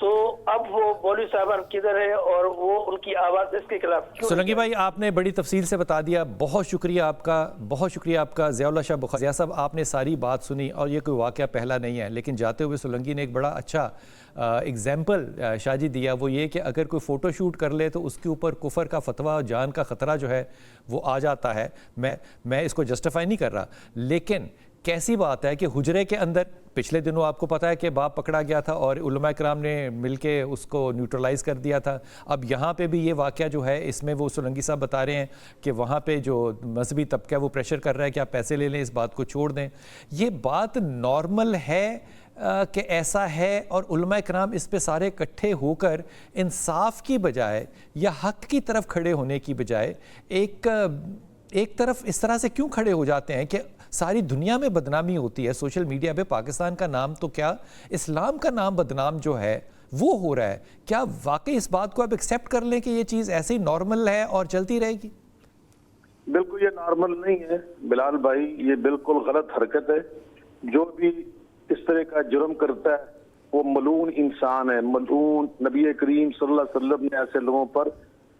تو اب وہ مولوی صاحبان کدھر ہے اور وہ ان کی آواز اس کے خلاف کیوں؟ سولنگی بھائی آپ نے بڑی تفصیل سے بتا دیا، بہت شکریہ آپ کا، بہت شکریہ آپ کا۔ ضیاء اللہ شاہ بخاری ضیاء صاحب، آپ نے ساری بات سنی اور یہ کوئی واقعہ پہلا نہیں ہے، لیکن جاتے ہوئے سولنگی نے ایک بڑا اچھا ایگزامپل شاہ جی دیا، وہ یہ کہ اگر کوئی فوٹو شوٹ کر لے تو اس کے اوپر کفر کا فتویٰ، جان کا خطرہ جو ہے وہ آ جاتا ہے۔ میں اس کو جسٹیفائی نہیں کر رہا، لیکن کیسی بات ہے کہ حجرے کے اندر پچھلے دنوں آپ کو پتہ ہے کہ باپ پکڑا گیا تھا اور علماء کرام نے مل کے اس کو نیوٹرلائز کر دیا تھا۔ اب یہاں پہ بھی یہ واقعہ جو ہے، اس میں وہ سولنگی صاحب بتا رہے ہیں کہ وہاں پہ جو مذہبی طبقہ ہے وہ پریشر کر رہا ہے کہ آپ پیسے لے لیں، اس بات کو چھوڑ دیں۔ یہ بات نارمل ہے کہ ایسا ہے، اور علماء کرام اس پہ سارے اکٹھے ہو کر انصاف کی بجائے یا حق کی طرف کھڑے ہونے کی بجائے ایک طرف اس طرح سے کیوں کھڑے ہو جاتے ہیں کہ ساری دنیا میں بدنامی ہوتی ہے سوشل میڈیا پہ؟ پاکستان کا نام تو کیا، اسلام کا نام بدنام جو ہے وہ ہو رہا ہے۔ کیا واقعی اس بات کو اب ایکسیپٹ کر لیں کہ یہ چیز ایسے ہی نارمل ہے اور چلتی رہے گی؟ بالکل یہ نارمل نہیں ہے بلال بھائی، یہ بالکل غلط حرکت ہے۔ جو بھی اس طرح کا جرم کرتا ہے وہ ملعون انسان ہے، ملعون۔ نبی کریم صلی اللہ علیہ وسلم نے ایسے لوگوں پر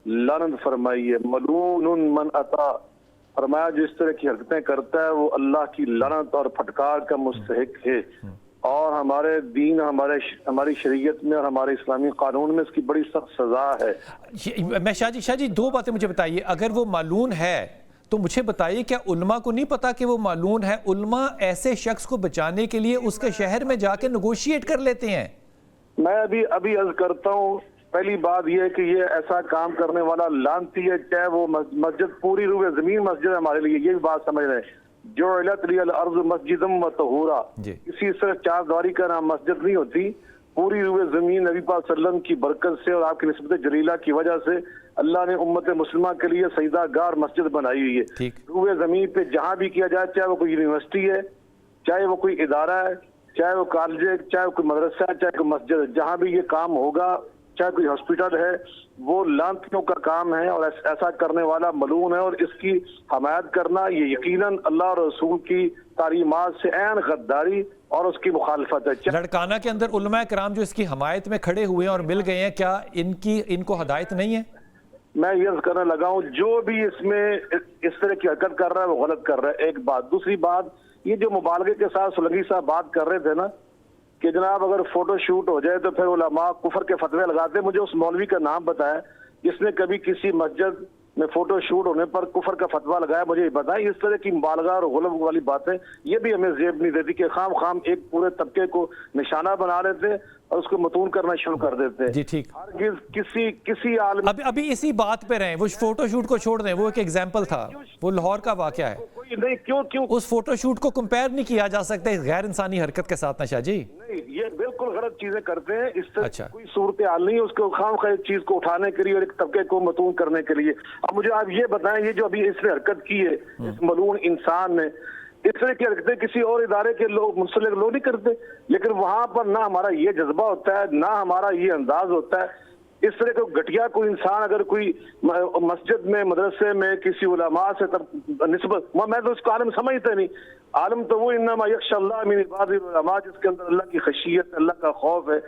لعنت فرمائی ہے، ملعون من اتا، فرمایا جو اس طرح کی حرکتیں کرتا ہے وہ اللہ کی لعنت اور پھٹکار کا مستحق ہے۔ اور ہمارے دین، ہماری شریعت میں اور ہمارے اسلامی قانون میں اس کی بڑی سخت سزا ہے۔ میں شاہ جی دو باتیں مجھے بتائیے، اگر وہ معلوم ہے تو مجھے بتائیے کیا علماء کو نہیں پتا کہ وہ معلوم ہے؟ علماء ایسے شخص کو بچانے کے لیے اس کے شہر میں جا کے نیگوشیٹ کر لیتے ہیں۔ میں ابھی عرض کرتا ہوں، پہلی بات یہ ہے کہ یہ ایسا کام کرنے والا لعنتی ہے، چاہے وہ مسجد پوری روئے زمین مسجد ہے ہمارے لیے، یہ بھی بات سمجھ رہے ہیں۔ جو علت لی الارض مسجدم و طہورا، کسی صرف چار دیواری کا نام مسجد نہیں ہوتی، پوری روئے زمین نبی پاک صلی اللہ علیہ وسلم کی برکت سے اور آپ کی نسبت جلیلہ کی وجہ سے اللہ نے امت مسلمہ کے لیے سجدہ گار مسجد بنائی ہوئی ہے۔ روئے زمین پہ جہاں بھی کیا جائے، چاہے وہ کوئی یونیورسٹی ہے، چاہے وہ کوئی ادارہ ہے، چاہے وہ کالج ہے، چاہے کوئی مدرسہ ہے، چاہے کوئی مسجد ہے، جہاں بھی یہ کام ہوگا، چاہے کوئی ہاسپٹل ہے، وہ لعنتیوں کا کام ہے اور ایسا کرنے والا ملعون ہے، اور اس کی حمایت کرنا یہ یقیناً اللہ اور رسول کی تعلیمات سے عین غداری اور اس کی مخالفت ہے۔ لڑکانہ کے اندر علماء کرام جو اس کی حمایت میں کھڑے ہوئے ہیں اور مل گئے ہیں، کیا ان کو ہدایت نہیں ہے؟ میں یہ کرنے لگا ہوں، جو بھی اس میں اس طرح کی حرکت کر رہا ہے وہ غلط کر رہا ہے، ایک بات۔ دوسری بات، یہ جو مبالغے کے ساتھ سولنگی صاحب بات کر رہے تھے نا کہ جناب اگر فوٹو شوٹ ہو جائے تو پھر علماء کفر کے فتوے لگاتے ہیں، مجھے اس مولوی کا نام بتایا جس نے کبھی کسی مسجد میں فوٹو شوٹ ہونے پر کفر کا فتویٰ لگایا، مجھے یہ بتائیں۔ اس طرح کی مبالغہ اور غلو والی باتیں یہ بھی ہمیں زیب نہیں دیتی کہ خام ایک پورے طبقے کو نشانہ بنا لیتے اور اس کو متون کرنا شروع کر دیتے۔ جی ٹھیک، ہرگز کسی عالم ابھی اسی بات پہ رہیں، وہ فوٹو شوٹ کو چھوڑ دیں، وہ ایک ایگزامپل تھا، وہ لاہور کا واقعہ ہے۔ نہیں، کیوں اس فوٹو شوٹ کو کمپیئر نہیں کیا جا سکتا اس غیر انسانی حرکت کے ساتھ نا شاہ جی؟ نہیں، یہ بالکل غلط چیزیں کرتے ہیں، اس طرح کوئی صورتحال نہیں ہے اس کو خام خواہ چیز کو اٹھانے کے لیے اور ایک طبقے کو متون کرنے کے لیے۔ اب مجھے آپ یہ بتائیں، یہ جو ابھی اس نے حرکت کی ہے اس ملعون انسان نے، اس طرح کی حرکتیں کسی اور ادارے کے لوگ منسلک لوگ نہیں کرتے، لیکن وہاں پر نہ ہمارا یہ جذبہ ہوتا ہے، نہ ہمارا یہ انداز ہوتا ہے۔ اس طرح کا گھٹیا کوئی انسان اگر کوئی مسجد میں، مدرسے میں کسی علماء سے نسبت، میں تو اس کو عالم سمجھتا نہیں۔ عالم تو وہ انما یخشی اللہ من عباد العلماء، جس کے اندر اللہ کی خشیت، اللہ کا خوف ہے،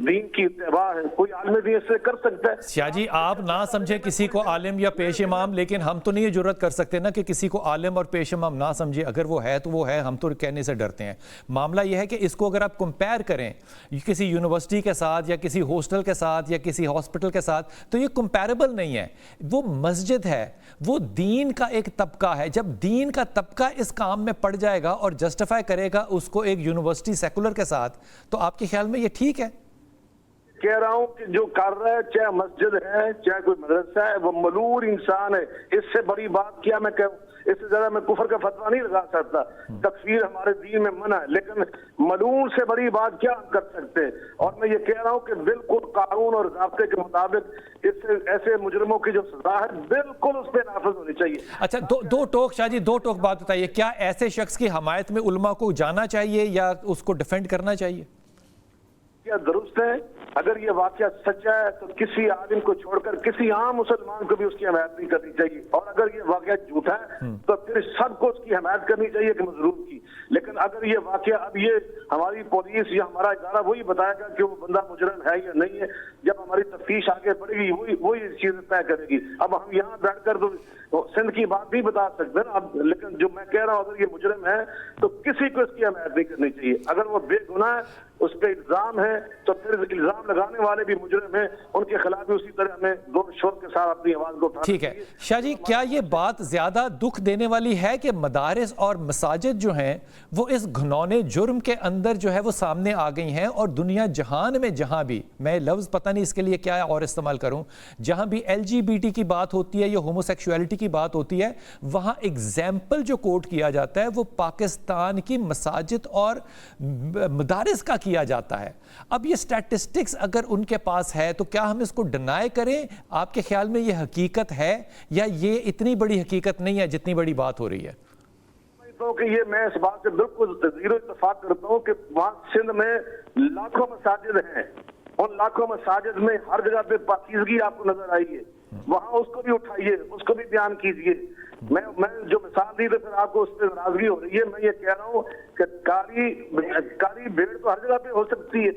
دین کی اتباع ہے۔ کوئی عالم دین اس سے کر سکتا ہے؟ شاہ جی آپ نہ سمجھے کسی کو عالم یا پیش امام، لیکن ہم تو نہیں یہ جرات کر سکتے نا کہ کسی کو عالم اور پیش امام نہ سمجھے۔ اگر وہ ہے تو وہ ہے، ہم تو کہنے سے ڈرتے ہیں۔ معاملہ یہ ہے کہ اس کو اگر آپ کمپیئر کریں کسی یونیورسٹی کے ساتھ یا کسی ہاسٹل کے ساتھ یا کسی ہاسپٹل کے ساتھ، تو یہ کمپیریبل نہیں ہے۔ وہ مسجد ہے، وہ دین کا ایک طبقہ ہے۔ جب دین کا طبقہ اس کام میں پڑ جائے گا اور جسٹیفائی کرے گا اس کو ایک یونیورسٹی سیکولر کے ساتھ، تو آپ کے خیال میں یہ ٹھیک ہے؟ کہہ رہا ہوں کہ جو کر رہا ہے، چاہے مسجد ہے چاہے کوئی مدرسہ ہے، وہ ملعون انسان ہے۔ اس سے بڑی بات کیا میں کہوں؟ اس سے زیادہ میں کفر کا فتویٰ نہیں لگا سکتا، تکفیر ہمارے دین میں منع ہے، لیکن ملعون سے بڑی بات کیا کر سکتے ہیں؟ اور میں یہ کہہ رہا ہوں کہ بالکل قانون اور ضابطے کے مطابق اس سے ایسے مجرموں کی جو سزا ہے بالکل اس پہ نافذ ہونی چاہیے۔ اچھا، دو ٹوک شاہ جی، دو ٹوک بات بتائیے، کیا ایسے شخص کی حمایت میں علماء کو جانا چاہیے یا اس کو ڈیفینڈ کرنا چاہیے؟ کیا درست ہے اگر یہ واقعہ سچا ہے تو کسی عالم کو چھوڑ کر کسی عام مسلمان کو بھی اس کی حمایت نہیں کرنی چاہیے، اور اگر یہ واقعہ جھوٹا ہے تو پھر سب کو اس کی حمایت کرنی چاہیے کہ مظلوم کی۔ لیکن اگر یہ واقعہ اب یہ ہماری پولیس یا ہمارا ادارہ وہی بتائے گا کہ وہ بندہ مجرم ہے یا نہیں ہے، جب ہماری تفتیش آگے بڑھے گی وہی چیزیں طے کرے گی۔ اب ہم یہاں بیٹھ کر تو سندھ کی بات نہیں بتا سکتے نا اب، لیکن جو میں کہہ رہا ہوں اگر یہ مجرم ہے تو کسی کو اس کی حمایت نہیں کرنی چاہیے۔ اگر وہ بے گناہ ہے، اس پہ الزام ہے، تو پھر الزام لگانے والے بھی مجرم ہیں، ان کے خلاف بھی اسی طرح ہمیں زور شور کے ساتھ اپنی آواز کو اٹھانا ٹھیک ہے شاہ جی، کیا یہ بات زیادہ دکھ دینے والی ہے کہ مدارس اور مساجد جو ہیں وہ اس گھنونے جرم کے اندر جو ہے وہ سامنے آ گئی ہیں، اور دنیا جہان میں جہاں بھی، میں لفظ پتہ نہیں اس کے لیے کیا اور استعمال کروں، جہاں بھی LGBT کی بات ہوتی ہے یا ہومو سیکشولیٹی کی بات ہوتی ہے، وہاں ایگزامپل جو کوٹ کیا جاتا ہے وہ پاکستان کی مساجد اور مدارس کا کیا جاتا ہے۔ اب یہ سٹیٹسٹکس اگر ان کے پاس ہے تو کیا ہم اس کو ڈینائی کریں؟ آپ کے خیال میں یہ حقیقت ہے یا یہ اتنی بڑی حقیقت نہیں ہے جتنی بڑی بات ہو رہی ہے؟ کہ یہ میں اس بات سے بالکل زیرو اتفاق کرتا ہوں کہ وہاں سندھ میں لاکھوں مساجد ہیں، ان لاکھوں مساجد میں ہر جگہ پہ پاکیزگی آپ کو نظر آئی ہے، وہاں اس کو بھی اٹھائیے، اس کو بھی بیان کیجئے۔ میں جو مثال دی تو پھر آپ کو اس پہ ناراضگی ہو رہی ہے، میں یہ کہہ رہا ہوں کہ کاری بھیڑ تو ہر جگہ پہ ہو سکتی ہے،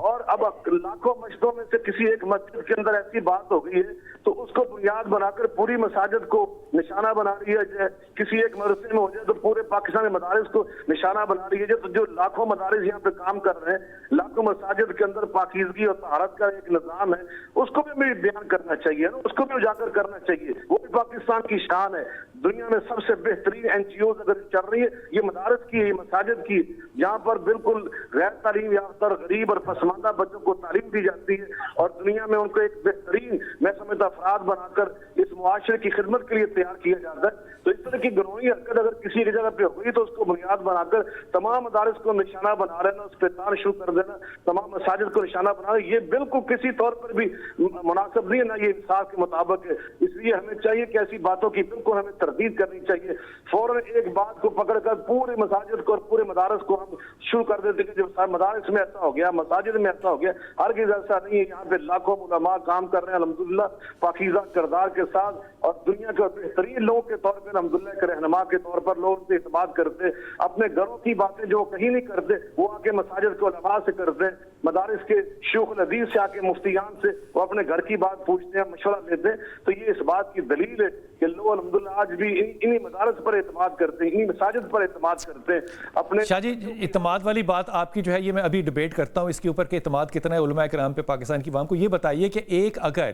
اور اب لاکھوں مسجدوں میں سے کسی ایک مسجد کے اندر ایسی بات ہو گئی ہے تو اس کو بنیاد بنا کر پوری مساجد کو نشانہ بنا رہی ہے، کسی ایک مدرسے میں ہو جائے تو پورے پاکستانی مدارس کو نشانہ بنا رہی ہے۔ تو جو لاکھوں مدارس یہاں پہ کام کر رہے ہیں، لاکھوں مساجد کے اندر پاکیزگی اور طہارت کا ایک نظام ہے، اس کو بھی ہمیں بیان کرنا چاہیے نا، اس کو بھی اجاگر کرنا چاہیے، وہ بھی پاکستان کی شان ہے۔ دنیا میں سب سے بہترین NGOs اگر چل رہی ہے یہ مدارس کی، یہ مساجد کی، جہاں پر بالکل غیر تعلیم یافتہ اور غریب اور پسماندہ بچوں کو تعلیم دی جاتی ہے، اور دنیا میں ان کو ایک بہترین میں سمجھتا افراد بنا کر اس معاشرے کی خدمت کے لیے تیار کیا جاتا ہے۔ تو اس طرح کی گنوئی حرکت اگر کسی کی جگہ پہ ہوئی تو اس کو بنیاد بنا کر تمام مدارس کو نشانہ بنا لینا، اس پہ تار شروع کر دینا، تمام مساجد کو نشانہ بنا لینا، یہ بالکل کسی طور پر بھی مناسب نہیں ہے، نہ یہ انصاف کے مطابق ہے۔ اس لیے ہمیں چاہیے کہ ایسی باتوں کی بالکل ہمیں تردید کرنی چاہیے۔ فوراً ایک بات کو پکڑ کر پورے مساجد کو اور پورے مدارس کو ہم شروع کر دیتے کہ جو مدارس میں ایسا ہو گیا، مساجد میں ایسا ہو گیا، ہرگز ایسا نہیں ہے۔ یہاں پہ لاکھوں علماء کام کر رہے ہیں الحمدللہ پاکیزہ کردار کے ساتھ، اور دنیا کے بہترین لوگوں کے طور پر الحمدللہ ایک رہنما کے طور پر لوگ سے اعتماد کرتے، اپنے گھروں کی باتیں جو کہیں نہیں کرتے وہ آ کے مساجد کو علماء سے کرتے ہیں، مدارس کے شیوخ الحدیث سے آ کے مفتیان سے وہ اپنے گھر کی بات پوچھتے ہیں، مشورہ لیتے ہیں۔ تو یہ اس بات کی دلیل ہے کہ لوگ الحمدللہ آج بھی انہی مدارس پر اعتماد کرتے ہیں، انہی مساجد پر اعتماد کرتے ہیں اپنے۔ شاہ جی، اعتماد والی بات آپ کی جو ہے یہ میں ابھی ڈیبیٹ کرتا ہوں اس کے اوپر کہ اعتماد کتنا ہے علماء کرام پہ پاکستان کی عوام کو۔ یہ بتائیے کہ ایک اگر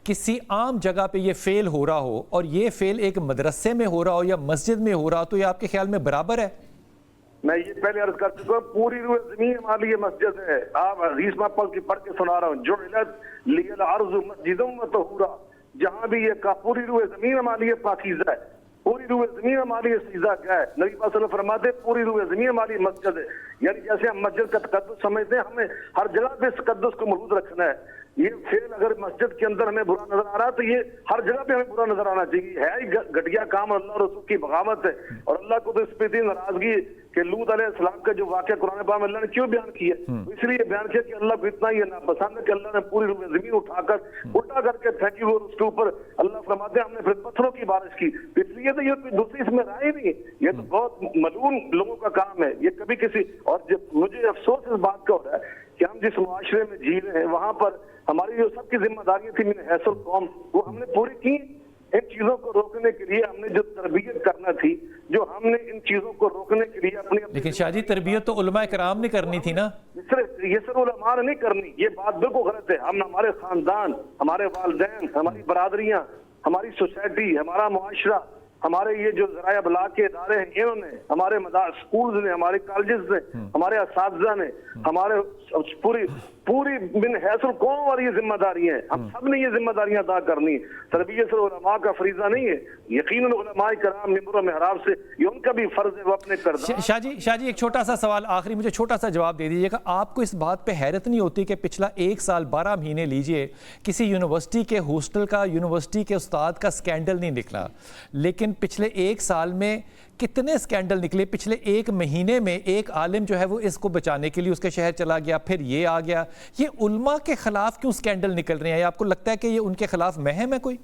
کسی عام جگہ پہ یہ فیل ہو رہا ہو اور یہ فیل ایک مدرسے میں ہو رہا ہو یا مسجد میں ہو رہا ہو تو یہ آپ کے خیال میں برابر ہے؟ میں یہ پہلے عرض کر چکا ہوں، پوری روح زمین ہمارے لیے مسجد ہے۔ آپ حدیث میں پڑھ کے سنا رہا ہوں، جو علت لی الارض مسجدا وطہورا، جہاں بھی یہ کا پوری روح زمین ہمارے لیے پاکیزہ ہے، پوری روح زمین ہمارے لیے سجدہ گاہ ہے۔ نبی صلی اللہ علیہ وسلم فرماتے ہیں پوری روح زمین ہماری مسجد ہے، یعنی جیسے ہم مسجد کا تقدس سمجھتے ہیں، ہمیں ہر جگہ پہ اس تقدس کو محفوظ رکھنا ہے۔ یہ فعل اگر مسجد کے اندر ہمیں برا نظر آ رہا ہے تو یہ ہر جگہ پہ ہمیں برا نظر آنا چاہیے، ہے ہی گھٹیا کام، اللہ اور رسول کی بغاوت ہے، اور اللہ کو تو اس پہ اتنی ناراضگی کہ لوط علیہ السلام کا جو واقعہ قرآن پاک میں اللہ نے کیوں بیان کیا، اس لیے بیان کیا کہ اللہ کو اتنا یہ ناپسند ہے کہ اللہ نے پوری زمین اٹھا کر الٹا کر کے پھینکی اور اس کے اوپر اللہ فرماتے ہیں ہم نے پھر پتھروں کی بارش کی۔ اس لیے تو یہ دوسری اس میں رائے نہیں ہے، یہ تو بہت ملعون لوگوں کا کام ہے، یہ کبھی کسی اور مجھے افسوس اس بات کا ہو رہا ہے کہ ہم جس معاشرے میں جی رہے ہیں وہاں پر ہماری جو سب کی ذمہ داریاں تھی من حیث القوم وہ ہم نے پوری کی۔ ان چیزوں کو روکنے کے لیے ہم نے جو تربیت کرنا تھی، جو ہم نے ان چیزوں کو روکنے کے لیے اپنی لیکن شاہ جی تربیت تو علماء کرام نے کرنی تھی نا، یہ صرف علماء نے نہیں کرنی، یہ بات بالکل غلط ہے۔ ہم ہمارے خاندان، ہمارے والدین، ہماری برادریاں، ہماری سوسائٹی، ہمارا معاشرہ، ہمارے یہ جو ذرائع ابلاغ کے ادارے ہیں انہوں نے، ہمارے سکولز نے، ہمارے کالجز نے، ہمارے اساتذہ نے، ہمارے پوری من حیث القوم والی یہ ذمہ داری ہیں، ہم سب نے یہ ذمہ داریاں ادا کرنی ہیں۔ تربیت صرف علماء کا فریضہ نہیں ہے، یقیناً علماء کرام ممبر و محراب سے یہ ان کا بھی فرض ہے وہ اپنے کردار۔ شاہ جی ایک چھوٹا سا سوال آخری، مجھے چھوٹا سا جواب دے دیجیے گا، آپ کو اس بات پہ حیرت نہیں ہوتی کہ پچھلا 1 سال 12 مہینے لیجئے کسی یونیورسٹی کے ہاسٹل کا، یونیورسٹی کے استاد کا سکینڈل نہیں نکلا، لیکن لیکن پچھلے ایک سال میں کتنے اسکینڈل نکلے, پچھلے ایک مہینے میں ایک عالم جو ہے وہ اس کو بچانے کے لیے اس کے شہر چلا گیا, پھر یہ آ گیا. یہ علماء کے خلاف کیوں اسکینڈل نکل رہے ہیں؟ آپ کو لگتا ہے کہ یہ ان کے خلاف مہم ہے کوئی؟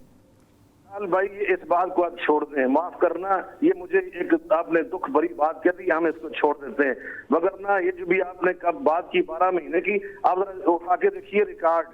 بھائی اس بات کو آپ چھوڑ دیں, معاف کرنا, یہ مجھے ایک آپ نے دکھ بھری بات کہہ دی, ہم اس کو چھوڑ دیتے ہیں. مگر نہ یہ جو بھی آپ نے کب بات کی 12 مہینے کی, آپ اٹھا کے دیکھیے ریکارڈ,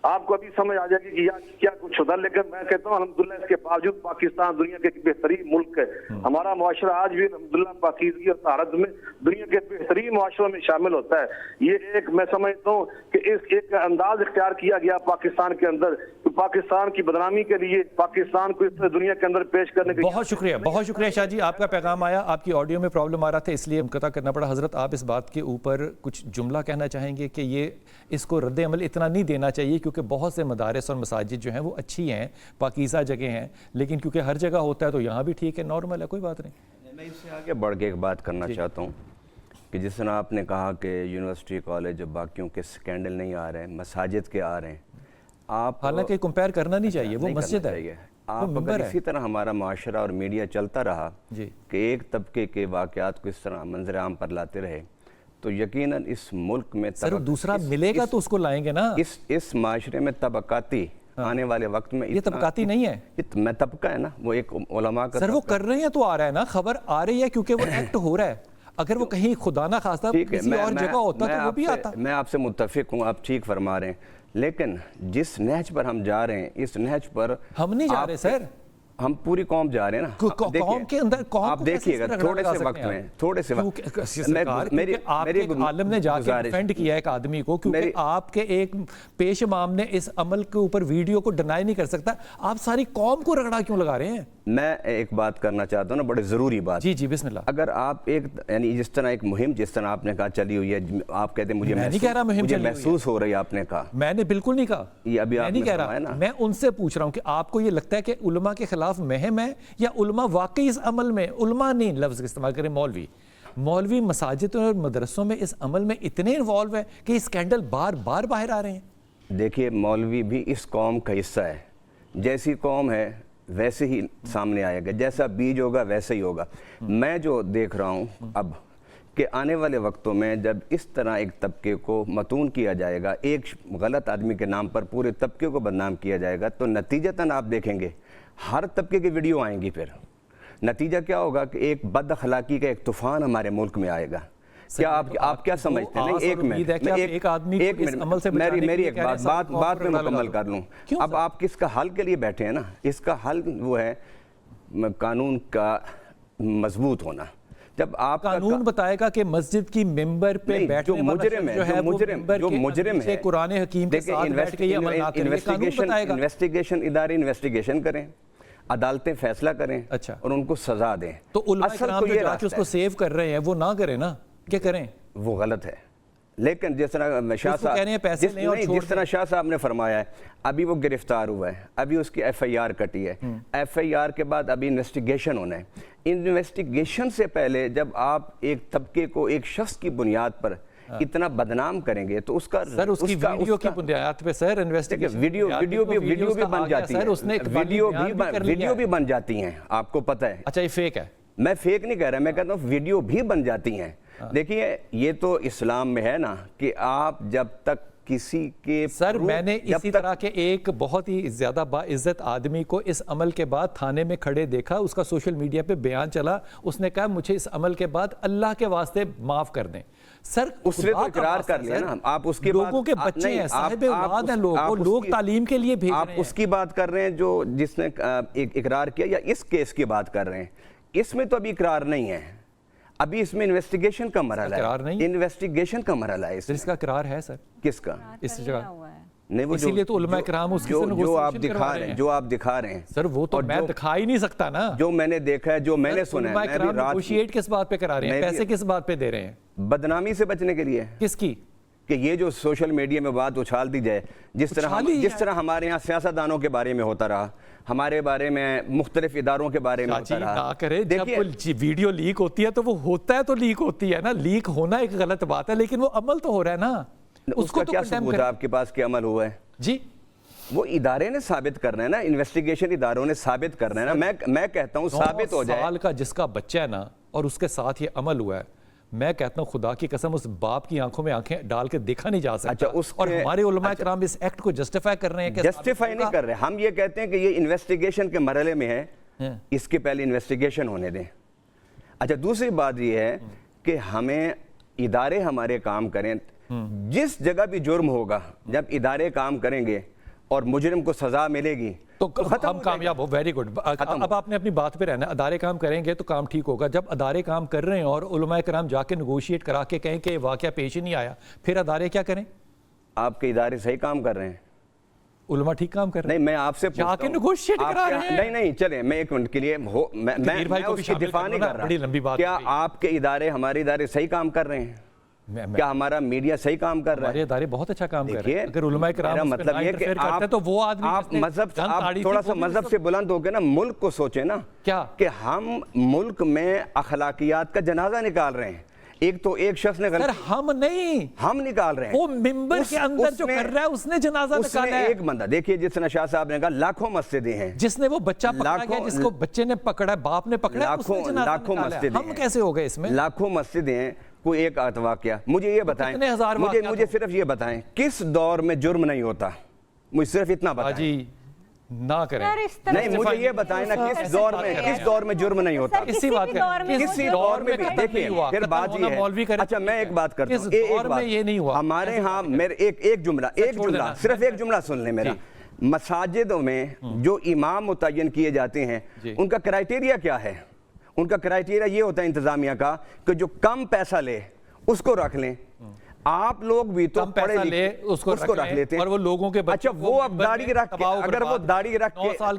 آپ کو ابھی سمجھ آ جائے گی کہ یار کیا کچھ ہوتا. لیکن میں کہتا ہوں الحمدللہ اس کے باوجود پاکستان دنیا کے ایک بہترین ملک ہے. ہمارا معاشرہ آج بھی الحمدللہ پاکیزگی اور طہارت میں دنیا کے بہترین معاشروں میں شامل ہوتا ہے. یہ ایک میں سمجھتا ہوں کہ اس ایک انداز اختیار کیا گیا پاکستان کے اندر, پاکستان کی بدنامی کے لیے, پاکستان کو اس طرح دنیا کے اندر پیش کرنے کے لیے. بہت شکریہ, بہت شکریہ شاہ جی, آپ کا پیغام آیا. آپ کی آڈیو میں پرابلم آ رہا تھا اس لیے منقطع کرنا پڑا. حضرت آپ اس بات کے اوپر کچھ جملہ کہنا چاہیں گے کہ یہ اس کو رد عمل اتنا نہیں دینا چاہیے, کیونکہ بہت سے مدارس اور مساجد جو ہیں وہ اچھی ہیں, پاکیزہ جگہ ہیں, لیکن کیونکہ ہر جگہ ہوتا ہے تو یہاں بھی ٹھیک ہے, نارمل ہے, کوئی بات نہیں. میں اس سے آگے بڑھ کے ایک بات کرنا چاہتا ہوں کہ جس طرح آپ نے کہا کہ یونیورسٹی کالج باقیوں کے سکینڈل نہیں آ رہے ہیں, مساجد کے آ رہے ہیں. آپ حالانکہ کمپیئر کرنا نہیں چاہیے, وہ مسجد ہے. آپ اگر اسی طرح ہمارا معاشرہ اور میڈیا چلتا رہا کہ ایک طبقے کے واقعات کو اس طرح منظر عام پر لاتے رہے تو یقیناً اس ملک میں سر دوسرا ملے گا تو اس کو لائیں گے نا. اس معاشرے میں طبقاتی آنے والے وقت میں یہ طبقاتی نہیں ہے, میں طبقہ ہے نا, وہ ایک علماء کا سر وہ کر رہے ہیں تو آ رہا ہے نا, خبر آ رہی ہے کیونکہ وہ ایکٹ ہو رہا ہے. اگر وہ کہیں خدا نہ خواستہ کسی اور جگہ ہوتا تو وہ بھی آتا. میں آپ سے متفق ہوں, آپ ٹھیک فرما رہے ہیں, لیکن جس نہج پر ہم جا رہے ہیں اس نہج پر ہم نہیں جا رہے سر, ہم پوری قوم جا رہے ہیں نا. قوم کے اندر قوم آپ دیکھیے گا تھوڑے سے وقت میں آپ کے عالم نے جا کے ڈیفینڈ کیا ایک آدمی کو, کیونکہ آپ کے ایک پیش امام نے اس عمل کے اوپر ویڈیو کو ڈینائی نہیں کر سکتا, آپ ساری قوم کو رگڑا کیوں لگا رہے ہیں؟ میں ایک بات کرنا چاہتا ہوں نا, بڑے ضروری بات. جی جی بسم اللہ. اگر آپ ایک یعنی جس طرح ایک مہم جس طرح آپ نے کہا چلی ہوئی ہے, آپ کہتے ہیں مجھے محسوس ہو رہی ہے, آپ نے کہا, میں نے بالکل نہیں کہا, یہ ابھی میں نہیں کہہ رہا, میں ان سے پوچھ رہا ہوں کہ آپ کو یہ لگتا ہے کہ علماء کے خلاف مہم ہے یا علماء واقعی اس عمل میں, علماء نہیں لفظ استعمال کریں, مولوی مساجد اور مدرسوں میں اس عمل میں اتنے انوالو ہیں کہ یہ اسکینڈل بار بار باہر آ رہے ہیں؟ دیکھیے مولوی بھی اس قوم کا حصہ ہے, جیسی قوم ہے ویسے ہی سامنے آئے گا, جیسا بیج ہوگا ویسے ہی ہوگا. میں جو دیکھ رہا ہوں اب کہ آنے والے وقتوں میں جب اس طرح ایک طبقے کو متون کیا جائے گا, ایک غلط آدمی کے نام پر پورے طبقے کو بدنام کیا جائے گا, تو نتیجتاً آپ دیکھیں گے ہر طبقے کی ویڈیو آئیں گی. پھر نتیجہ کیا ہوگا کہ ایک بد اخلاقی کا ایک طوفان ہمارے ملک میں آئے گا. کیا آپ کیا سمجھتے ہیں؟ نہیں, میری ایک بات میں مکمل کر لوں. اب آپ کس کا حل کے لیے بیٹھے ہیں نا, اس کا حل وہ ہے قانون کا مضبوط ہونا. جب آپ قانون بتائے گا کہ مسجد کی ممبر پہ بیٹھنے والا جو مجرم ہے قرآن حکیم کے ساتھ بیٹھ کے یہ عمل نہ کرے, قانون بتائے گا. ادارے انویسٹیگیشن کریں, عدالتیں فیصلہ کریں اور ان کو سزا دیں. تو علماء کرام جو جا کے اس کو سیو کر رہے ہیں وہ نہ کریں نا, کیا کریں؟ وہ غلط ہے. لیکن جس طرح شاہ صاحب نے فرمایا ہے, ابھی وہ گرفتار ہوا ہے, ابھی اس کی ایف آئی آر کٹی ہے, ایف آئی آر کے بعد ابھی انویسٹیگیشن ہونا ہے. انویسٹیگیشن سے پہلے جب آپ ایک طبقے کو ایک شخص کی بنیاد پر اتنا بدنام کریں گے تو اس کا سر اس کی ویڈیو کی بنیاد پہ سر انویسٹیگیشن ویڈیو بھی بن جاتی ہے, ویڈیو بھی بن جاتی ہیں, آپ کو پتہ ہے. اچھا یہ فیک ہے؟ میں فیک نہیں کہہ رہا, میں کہتا ہوں ویڈیو بھی بن جاتی ہیں. دیکھیے یہ تو اسلام میں ہے نا کہ آپ جب تک کسی کے سر میں نے اسی طرح کے ایک بہت ہی زیادہ باعزت آدمی کو اس عمل کے بعد تھانے میں کھڑے دیکھا, اس کا سوشل میڈیا پہ بیان چلا, اس نے کہا مجھے اس عمل کے بعد اللہ کے واسطے معاف کر دیں. سر اس نے تو اقرار کر لیا نا, آپ اس کی لوگوں کے بچے ہیں, صاحب اولاد ہیں لوگ تعلیم کے لیے بھیج رہے ہیں. آپ اس کی بات کر رہے ہیں جو جس نے اقرار کیا, یا اس کیس کی بات کر رہے ہیں؟ اس میں تو ابھی اقرار نہیں ہے, ابھی اس میں انویسٹیگیشن کا مرحلہ ہے. انویسٹیگیشن کا مرحلہ ہے. اس کا اقرار ہے سر؟ کس کا؟ اس جگہ نہیں, وہ اسی لیے تو علماء کرام اس کی جو آپ دکھا رہے ہیں سر, وہ تو میں دکھا ہی نہیں سکتا نا. جو میں نے دیکھا ہے, جو میں نے سنا ہے, علماء کرام نیگوشیٹ کس بات پہ کرا رہے ہیں, پیسے کس بات پہ دے رہے ہیں؟ بدنامی سے بچنے کے لیے. کس کی؟ کہ یہ جو سوشل میڈیا میں بات اچھال دی جائے, جس طرح ہمارے یہاں سیاستدانوں کے بارے میں ہوتا رہا, ہمارے بارے میں مختلف اداروں کے بارے میں ہوتا رہا. جب ویڈیو لیک ہوتی ہے تو وہ ہوتا ہے تو لیک ہوتی ہے نا, لیک ہونا ایک غلط بات ہے, لیکن وہ عمل تو ہو رہا ہے نا. اس کا کیا ثبوت ہے آپ کے پاس کہ عمل ہوا ہے؟ جی وہ ادارے نے ثابت کرنا ہے نا, انویسٹیگیشن اداروں نے ثابت کرنا ہے نا. میں کہتا ہوں ثابت ہو جائے. 9 سال کا جس کا بچہ ہے نا اور اس کے ساتھ یہ عمل ہوا ہے, میں کہتا ہوں خدا کی قسم اس باپ کی آنکھوں میں آنکھیں ڈال کے دیکھا نہیں جا سکتا. اور ہمارے علماء کرام اس ایکٹ کو جسٹیفائی کر رہے ہیں کہ جسٹیفائی نہیں کر رہے. ہم یہ کہتے ہیں کہ یہ انویسٹیگیشن کے مرحلے میں ہے, اس کے پہلے انویسٹیگیشن ہونے دیں. اچھا دوسری بات یہ ہے کہ ہمیں ادارے ہمارے کام کریں. جس جگہ بھی جرم ہوگا, جب ادارے کام کریں گے اور مجرم کو سزا ملے گی تو ہم کامیاب ہو. Very good. اب آپ نے اپنی بات پہ رہنا ہے. ادارے کام کریں گے تو کام ٹھیک ہوگا. جب ادارے کام کر رہے ہیں اور علماء کرام جا کے نیگوشیٹ کرا کے کہیں کہ واقعہ پیش ہی نہیں آیا, پھر ادارے کیا کریں؟ آپ کے ادارے صحیح کام کر رہے ہیں, علماء ٹھیک کام کر رہے ہیں. نہیں میں آپ سے جا کے نیگوشیٹ کرا رہے ہیں. نہیں چلیں میں ایک منٹ کے لیے میں اس کی دفاع نہیں کر رہا. کیا آپ کے ادارے ہمارے ادارے صحیح کام کر رہے ہیں؟ کیا ہمارا میڈیا صحیح کام کر رہا ہے؟ ہمارے ادارے بہت اچھا کام کر رہے ہیں. اگر علماء کرام مطلب یہ کہ آپ مذہب تھوڑا سا مذہب سے بلند ہو کے نا ملک کو سوچیں نا, کیا کہ ہم ملک میں اخلاقیات کا جنازہ نکال رہے ہیں. ایک تو ایک شخص نے سر ہم نہیں, ہم نکال رہے ہیں. وہ ممبر کے اندر جو کر رہا ہے اس نے جنازہ نکالا ہے. ایک بندہ دیکھیے, جس نے شاہ صاحب نے کہا لاکھوں مسجدیں ہیں, جس نے وہ بچہ پکڑا گیا, جس کو بچے نے پکڑا, باپ نے پکڑا, اس نے جنازہ نکالا ہے. ہم کیسے ہو گئے اس میں؟ لاکھوں مسجدیں ہیں, کوئی ایک واقعہ. مجھے یہ بتائیں, مجھے صرف یہ بتائیں کس دور میں جرم نہیں ہوتا؟ مجھے صرف اتنا بتائیں. جی نہ کریں. نہیں مجھے یہ بتائیں نا کس دور میں جرم نہیں ہوتا؟ کسی دور میں بھی دیکھیں. پھر بات یہ ہے, اچھا میں ایک بات کرتا ہوں, ایک بات یہ نہیں ہوا ہمارے ہاں. میرے ایک جملہ صرف ایک جملہ سن لیں میرا. مساجدوں میں جو امام متعین کیے جاتے ہیں ان کا کرائیٹیریا کیا ہے؟ ان کا کرائیٹیریا یہ ہوتا ہے انتظامیہ کا کہ جو کم پیسہ لے اس کو رکھ لیں. آپ لوگ بھی تو پڑھے لکھے اس کو رکھ لیتے ہیں, اور وہ لوگوں کے اچھا وہ اب داڑھی رکھ کے,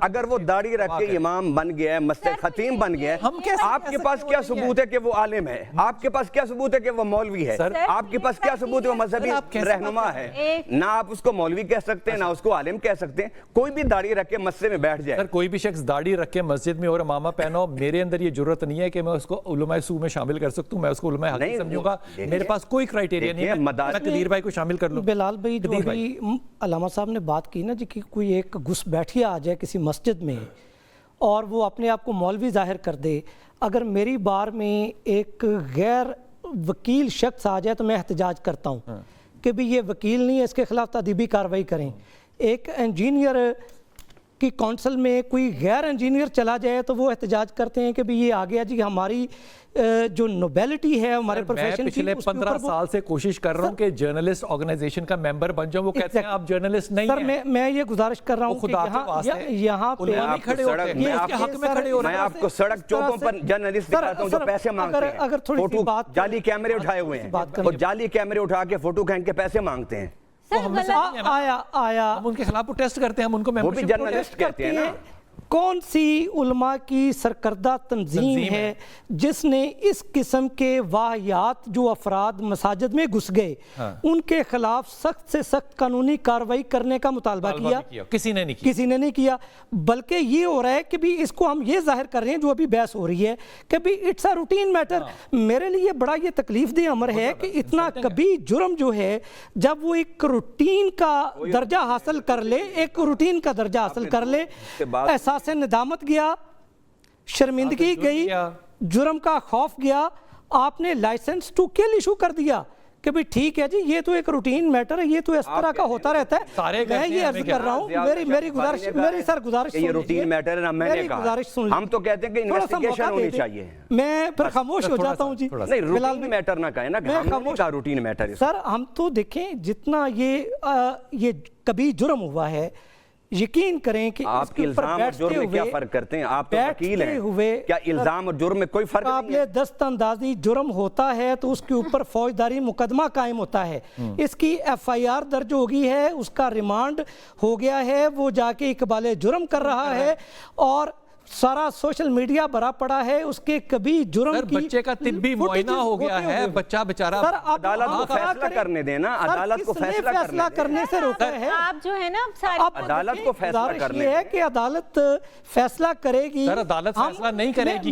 اگر وہ داڑھی رکھ کے امام بن گیا ہے, مسجد خطیب بن گیا ہے, آپ کے پاس کیا ثبوت ہے کہ وہ عالم ہے؟ آپ کے پاس کیا ثبوت ہے کہ وہ مولوی ہے؟ آپ کے پاس کیا ثبوت ہے وہ مذہبی رہنما ہے؟ نہ آپ اس کو مولوی کہہ سکتے ہیں, نہ اس کو عالم کہہ سکتے ہیں. کوئی بھی داڑھی رکھ کے مسجد میں بیٹھ جائے. سر کوئی بھی شخص داڑھی رکھ کے مسجد میں اور امامہ پہنو, میرے اندر یہ جرت نہیں ہے کہ میں اس کو علماء سو میں شامل کر سکتا ہوں. میں اس کو علماء حدیث سمجھوں گا. میرے پاس کوئی کرائیٹیریا نہیں ہے. میں کو شامل کر لوں. بلال بھائی جو ابھی علامہ صاحب نے بات کی نا جی کہ کوئی ایک گھس بیٹھیا آ جائے کسی مسجد میں اور وہ اپنے آپ کو مولوی ظاہر کر دے, اگر میری بار میں ایک غیر وکیل شخص آ جائے تو میں احتجاج کرتا ہوں کہ بھی یہ وکیل نہیں ہے, اس کے خلاف تادیبی کارروائی کریں. ایک انجینئر کی کونسل میں کوئی غیر انجینئر چلا جائے تو وہ احتجاج کرتے ہیں کہ بھی یہ آ گیا جی ہماری جو نوبیلٹی ہے ہمارے پروفیشن کی. میں پچھلے 15 سال سے کوشش کر رہا ہوں کہ جرنلسٹ آرگنائزیشن کا ممبر بن جاؤں. وہ کہتے ہیں آپ جرنلسٹ نہیں ہیں. سر میں یہ گزارش کر رہا ہوں کہ یہاں پہ میں آپ کو سڑک چوکوں پر جرنلسٹ دکھاتا ہوں جو پیسے مانگتے ہیں, فوٹو جعلی کیمرے اٹھائے ہوئے ہیں, اور جعلی کیمرے اٹھا کے فوٹو کھینچ کے پیسے مانگتے ہیں. آیا ہم ان کے خلاف پروٹیسٹ کرتے ہیں, ہم ان کو وہ بھی جرنلسٹ کہتے ہیں نا. کون سی علماء کی سرکردہ تنظیم ہے جس نے اس قسم کے واہیات جو افراد مساجد میں گھس گئے ان کے خلاف سخت سے سخت قانونی کارروائی کرنے کا مطالبہ کیا؟ کسی نے نہیں کیا. بلکہ یہ ہو رہا ہے کہ بھی اس کو ہم یہ ظاہر کر رہے ہیں, جو ابھی بحث ہو رہی ہے کہ بھی اٹس اے روٹین میٹر. میرے لیے بڑا یہ تکلیف دہ امر ہے کہ اتنا کبھی جرم جو ہے جب وہ ایک روٹین کا درجہ حاصل کر لے, احساس سے ندامت گیا, شرمندگی گئی, جرم کا خوف گیا, آپ نے لائسنس ٹو کل ایشو کر دیا کہ بھی ٹھیک ہے جی یہ تو ایک روٹین میٹر ہے, یہ تو اس طرح کا ہوتا رہتا ہے. میں یہ عرض کر رہا ہوں, میری گزارش یہ روٹین میٹر ہے. میں نے کہا ہم تو کہتے ہیں کہ انویسٹیگیشن ہونی چاہیے. میں پھر خاموش ہو جاتا ہوں جی. نہیں روٹین میٹر نہ کہیں نا, کہ ہم نے کہا روٹین میٹر ہے. سر ہم تو دیکھیں جتنا یہ کبھی جرم ہوا ہے, یقین کریں کہ آپ الزام اور جرم میں کیا فرق کرتے ہیں؟ آپ تو وکیل ہیں, کیا الزام اور جرم میں کوئی فرق نہیں ہے؟ قابل دست اندازی جرم ہوتا ہے تو اس کے اوپر فوجداری مقدمہ قائم ہوتا ہے, اس کی ایف آئی آر درج ہو گئی ہے, اس کا ریمانڈ ہو گیا ہے, وہ جا کے اقبال جرم کر رہا ہے, اور سارا سوشل میڈیا بھرا پڑا ہے اس کے کبھی جرم کی. بچے کا طبی معائنہ ہو گیا ہے, بچہ بیچارہ. عدالت کو فیصلہ کرنے دینا, عدالت کو فیصلہ کرنے سے روکا ہے. آپ جو ہے نا عدالت کو فیصلہ کرنے یہ ہے کہ عدالت فیصلہ کرے گی. سر عدالت فیصلہ نہیں کرے گی.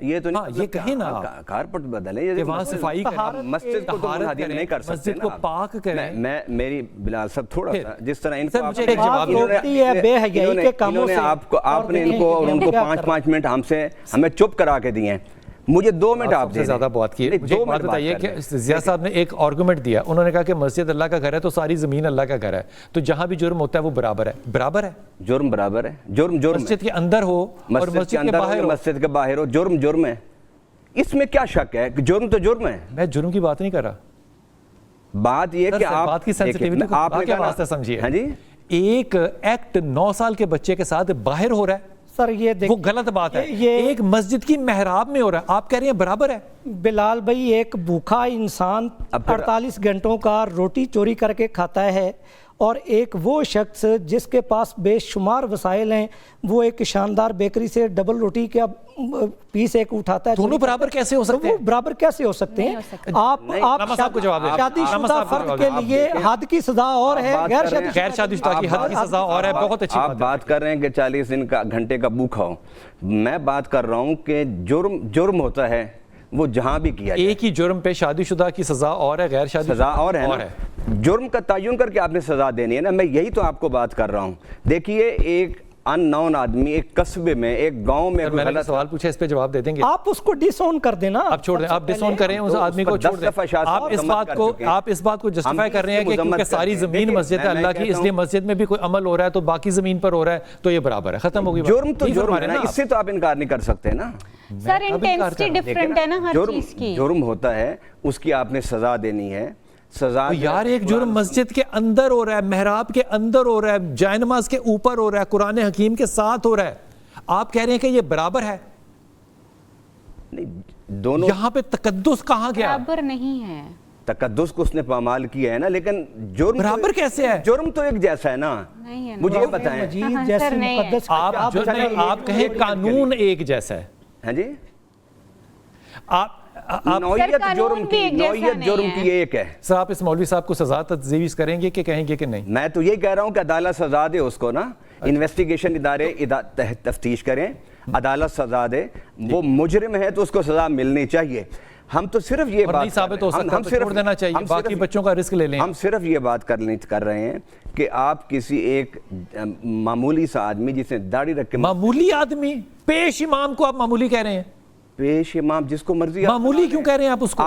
یہ تو نہیں یہ کہیں نا کارپٹ بدلیں، کہ وہاں صفائی کریں، مسجد کو تو منہدم نہیں کر سکتے، مسجد کو پاک کریں۔ میں میری بلال صاحب تھوڑا سا جس طرح ان کو بے حیائی کے کاموں سے، آپ نے ان کو 5-5 منٹ ہمیں چپ کرا کے دیے ہیں، مجھے 2 منٹ آپ سے زیادہ بات کی ہے۔ مجھے ایک بات بتائیے کہ ضیاء صاحب نے ایک آرگومنٹ دیا، انہوں نے کہا کہ مسجد اللہ کا گھر ہے تو ساری زمین اللہ کا گھر ہے، تو جہاں بھی جرم ہوتا ہے وہ برابر ہے۔ برابر ہے، جرم برابر ہے، جرم مسجد کے اندر ہو اور مسجد کے باہر ہو، مسجد کے باہر ہو، جرم ہے، اس میں کیا شک ہے؟ جرم تو جرم ہے۔ میں جرم کی بات نہیں کر رہا، بات یہ کہ آپ بات کی سینسٹیوٹی کو آپ کے واسطے سمجھیے۔ ہاں جی، ایک ایکٹ 9 سال کے بچے کے ساتھ باہر ہو رہا ہے سر، یہ وہ غلط بات ہے، ایک مسجد کی محراب میں ہو رہا ہے، آپ کہہ رہے ہیں برابر ہے۔ بلال بھائی، ایک بھوکا انسان 48 گھنٹوں کا روٹی چوری کر کے کھاتا ہے، اور ایک وہ شخص جس کے پاس بے شمار وسائل ہیں، وہ ایک شاندار بیکری سے ڈبل روٹی کا پیس ایک اٹھاتا ہے، دونوں برابر کیسے ہو سکتے ہیں؟ وہ برابر کیسے ہو سکتے ہیں؟ آپ شادی شدہ فرد کے لیے حد کی سزا اور ہے، غیر شادی شدہ کی حد کی سزا اور ہے۔ بہت اچھی آپ بات کر رہے ہیں کہ 40 گھنٹے کا بھوکا ہو، میں بات کر رہا ہوں کہ جرم ہوتا ہے وہ جہاں بھی کیا جائے۔ ایک ہی جرم پہ شادی شدہ کی سزا اور ہے، غیر شادی سزا اور ہے نا، جرم کا تعین کر کے آپ نے سزا دینی ہے نا، میں یہی تو آپ کو بات کر رہا ہوں۔ دیکھیے، ایک ان نون آدمی ایک قصبے میں، ایک گاؤں میں میں نے سوال پوچھا، اس پہ جواب دے دیں گے؟ آپ اس کو ڈس آن کر دینا، آپ چھوڑ دیں، آپ ڈس آن کریں اس آدمی کو، چھوڑ دیں۔ آپ اس بات کو جسٹیفائی کر رہے ہیں کہ کیونکہ ساری زمین مسجد ہے اللہ کی، اس لیے مسجد میں بھی کوئی عمل ہو رہا ہے تو باقی زمین پر ہو رہا ہے تو یہ برابر ہے، ختم ہو گئی۔ جرم تو جرم ہے نا، اس سے تو آپ انکار نہیں کر سکتے نا۔ سر انٹینسٹی ڈیفرنٹ ہے نا ہر چیز کی، جرم ہوتا ہے اس کی آپ نے سزا دینی ہے۔ سزا یار ایک جرم مسجد کے اندر ہو رہا ہے، محراب کے اندر ہو رہا ہے، جائے نماز کے اوپر ہو رہا ہے، قرآن حکیم کے ساتھ ہو رہا ہے، آپ کہہ رہے ہیں کہ یہ برابر ہے؟ دونوں یہاں پہ تقدس کہاں گیا؟ برابر نہیں ہے، تقدس کو اس نے پامال کیا ہے نا، لیکن جرم برابر کیسے ہے؟ جرم تو ایک جیسا ہے نا، مجھے یہ بتائیں۔ آپ کہیں قانون ایک جیسا ہے، ہاں جی، نوعیت جرم کی ایک ہے۔ سر آپ اس مولوی صاحب کو سزا تجویز کریں گے کہ کہیں گے کہ نہیں؟ میں تو یہ کہہ رہا ہوں کہ عدالت سزا دے اس کو نا، انویسٹیگیشن ادارے تفتیش کریں، عدالت سزا دے، وہ مجرم ہے تو اس کو سزا ملنی چاہیے۔ ہم تو صرف یہ بات ثابت ہو سکتا ہے چھوڑ دینا چاہیے، باقی بچوں کا رسک لے لیں۔ ہم صرف یہ بات کر رہے ہیں کہ آپ کسی ایک معمولی سا آدمی جس نے داڑھی رکھ کے، معمولی آدمی، پیش امام کو آپ معمولی کہہ رہے ہیں؟ پیش امام جس کو مرضی، معمولی کیوں کہہ رہے ہیں آپ اس کو؟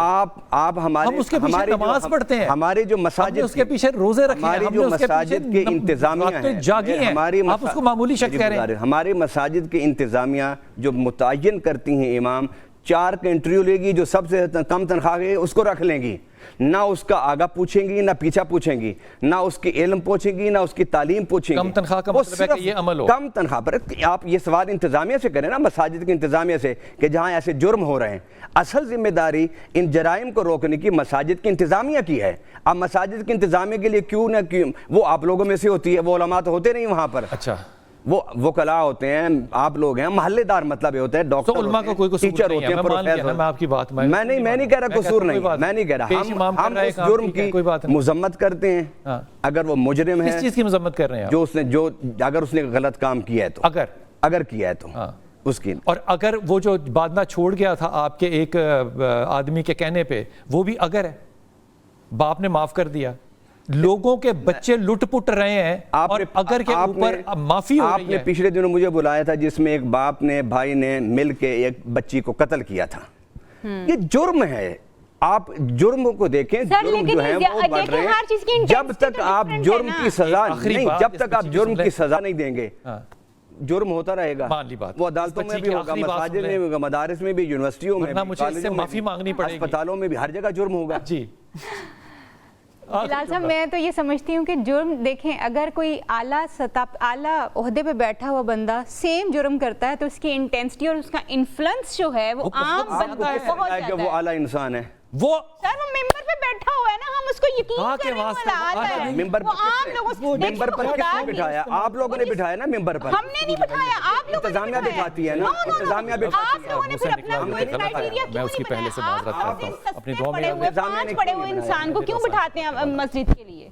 آپ ہم اس کے پیچھے نماز پڑھتے ہیں، ہمارے جو مساجد، اس کے پیچھے روزے رکھے ہیں، ہماری جو مساجد کے انتظامیہ ہیں، آپ اس کو معمولی شخص کہہ رہے ہیں؟ ہمارے مساجد کے انتظامیہ جو متعین کرتی ہیں امام، 4 کا انٹرویو لے گی، جو سب سے کم تنخواہ ہے اس کو رکھ لیں گی، نہ اس کا آگا پوچھیں گی، نہ پیچھا پوچھیں گی، نہ اس کی علم پوچھیں گی، نہ اس کی تعلیم پوچھیں گی۔ کم تنخواہ کا مطلب ہے کہ یہ عمل ہو، کم تنخواہ پر آپ یہ سوال انتظامیہ سے کریں نا، مساجد کے انتظامیہ سے، کہ جہاں ایسے جرم ہو رہے ہیں۔ اصل ذمہ داری ان جرائم کو روکنے کی مساجد کی انتظامیہ کی ہے۔ اب مساجد کی انتظامیہ کے لیے کیوں نہ وہ آپ لوگوں میں سے ہوتی ہے، وہ علماء تو ہوتے نہیں وہاں پر، اچھا وہ وکلاء ہوتے ہیں، آپ لوگ ہیں، محلے دار مطلب یہ ہوتا ہے، ڈاکٹر علماء کا کوئی قصور ٹیچر ہوتے ہیں، پروفیسر۔ میں آپ کی بات میں نہیں کہہ رہا قصور نہیں، میں نہیں کہہ رہا، ہم اس جرم کی مذمت کرتے ہیں اگر وہ مجرم ہے۔ کس چیز کی مذمت کر رہے ہیں؟ جو اگر اس نے غلط کام کیا ہے تو، اگر کیا ہے تو اس کی، اور اگر وہ جو بادنہ چھوڑ گیا تھا آپ کے ایک آدمی کے کہنے پہ، وہ بھی اگر ہے، باپ نے معاف کر دیا، لوگوں کے بچے لٹ پٹ رہے ہیں، اور اگر کے اوپر معافی ہو رہی ہے۔ آپ نے پچھلے دنوں مجھے بلایا تھا جس میں ایک باپ نے بھائی نے مل کے ایک بچی کو قتل کیا تھا، یہ جرم ہے۔ آپ جرم کو دیکھیں، جرم جو ہیں وہ بڑھ رہے ہیں، جب تک آپ جرم کی سزا نہیں، جب تک آپ جرم کی سزا نہیں دیں گے، جرم ہوتا رہے گا، وہ عدالتوں میں بھی ہوگا، مساجد میں بھی ہوگا، مدارس میں بھی، یونیورسٹیوں میں بھی، مجھے اس سے معافی مانگنی پڑے گی، اسپتالوں میں بھی، ہر جگہ جرم ہوگا۔ جی بلال صاحب، میں تو یہ سمجھتی ہوں کہ جرم دیکھیں، اگر کوئی اعلیٰ عہدے پہ بیٹھا ہوا بندہ سیم جرم کرتا ہے تو اس کی انٹینسٹی اور اس کا انفلوئنس جو ہے وہ عام بندہ ہے، بہت زیادہ ہے۔ کہ وہ اعلیٰ انسان ہے، وہ سر وہ ممبر پہ بیٹھا ہوا ہے نا، ہم اس کو یقین کرنے والا آتا ہے، ممبر وہ عام لوگوں سے، ممبر پر کس نے بٹھایا؟ آپ لوگوں نے بٹھایا نا ممبر پر، ہم نے نہیں بٹھایا، آپ لوگوں نے انتظامیہ بٹھاتی ہے نا، انتظامیہ بٹھاتی ہے۔ آپ لوگوں نے پھر اپنا کوئی کرائٹیریا کیوں نہیں بنایا؟ آپ اپنی دعا میں 5 پڑے ہوئے انسان کو کیوں بٹھاتے ہیں مسجد کے لیے؟